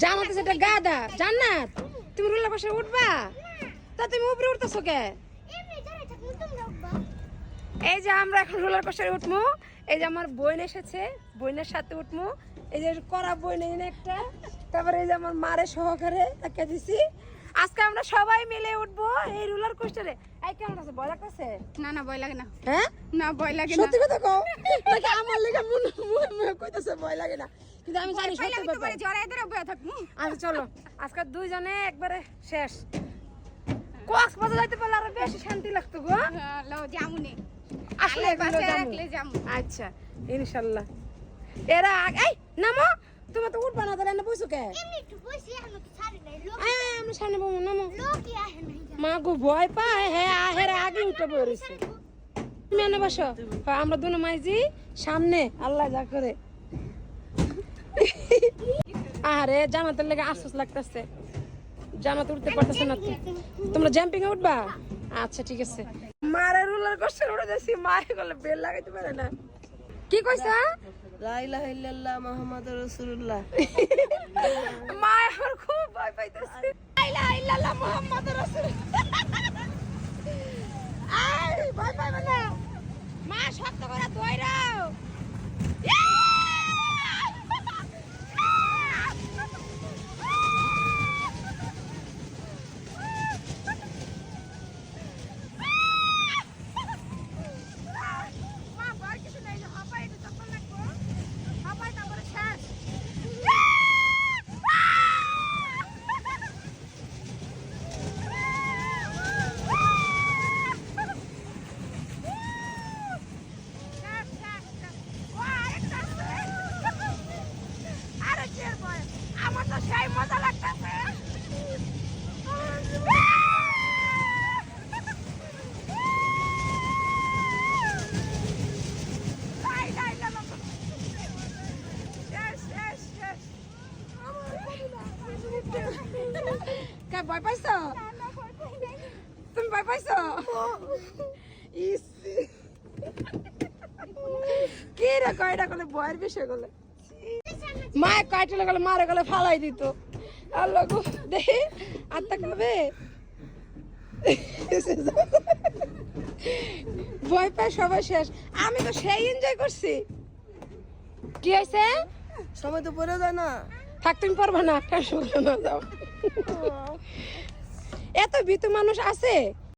জামাতে সেটা গাদা জান্নাত তুমি রোলার কোস্টারে উঠবা তা তুমি উপরে উঠতেছো কে এই যে আমরা এখন রোলার কোস্টারে উঠবো এই যে আমার বোন এসেছে বোনের সাথে উঠবো এই যে করা বোন একটা তারপরে এই যে আমার মারে সহকারে একা দিছি আজকে আমরা সবাই মিলে উঠবো এই রোলার কোস্টারে এই কেমন আছে ভয় লাগতেছে না না ভয় লাগে না হ্যাঁ না ভয় লাগে না সত্যি কথা কও নাকি আমার লেগে মনে কইতাছে ভয় লাগে না কিন্তু আমি জানি সত্যি ব্যাপার জড়াই ধরে বসে থাকবো আচ্ছা চলো আজকে দুইজনে একবারে শেষ কক্সবাজার যাইতে পারলে আরো বেশি শান্তি লাগতো গো লও জামুনি আসলে বাসে রাখলে যামু আচ্ছা ইনশাআল্লাহ এরা এই নামো তুমি তো উঠবা না তাহলে না বইছো কে এমনি একটু বসি এখন তো ছাড়ি নাই লোক আমি সামনে বমু নামো লোকই আহে নাই মা গো ভয় পায় হ্যাঁ আহের আগে উঠে পড়েছে তুমি এনে বসো আমরা দুনো মাইজি সামনে আল্লাহ যা করে আরে জামাতের লেগে আফসোস লাগতেছে জামাতে উঠতে পারতেছে না তোমরা জাম্পিং এ উঠবা আচ্ছা ঠিক আছে মারে রোলার কোস্টার উড়ে যাচ্ছি মায়ে গলে বেল লাগাইতে পারে না কি কইছা লা ইলাহা ইল্লাল্লাহ মুহাম্মাদুর রাসূলুল্লাহ মা আমার খুব ভয় পাইতেছে লা ইলাহা ইল্লাল্লাহ মুহাম্মাদুর রাসূলুল্লাহ আই ভয় পাইবে না মা শক্ত করে ধইরাও আমার তো সেই মজা লাগতেছে ভয় পাইছো তুমি ভয় পাইছো কি রে কয়টা করলে ভয়ের বিষয় গেলে মায়ের কাইটলে গেলে মারে গেলে ফালাই দিত আল্লাহ গো দেখি আত্মা খাবে ভয় পায় সবাই শেষ আমি তো সেই এনজয় করছি কি হয়েছে সময় তো পড়ে যায় না থাক তুমি পারবা না টেনশন করো না যাও এত ভীতু মানুষ আছে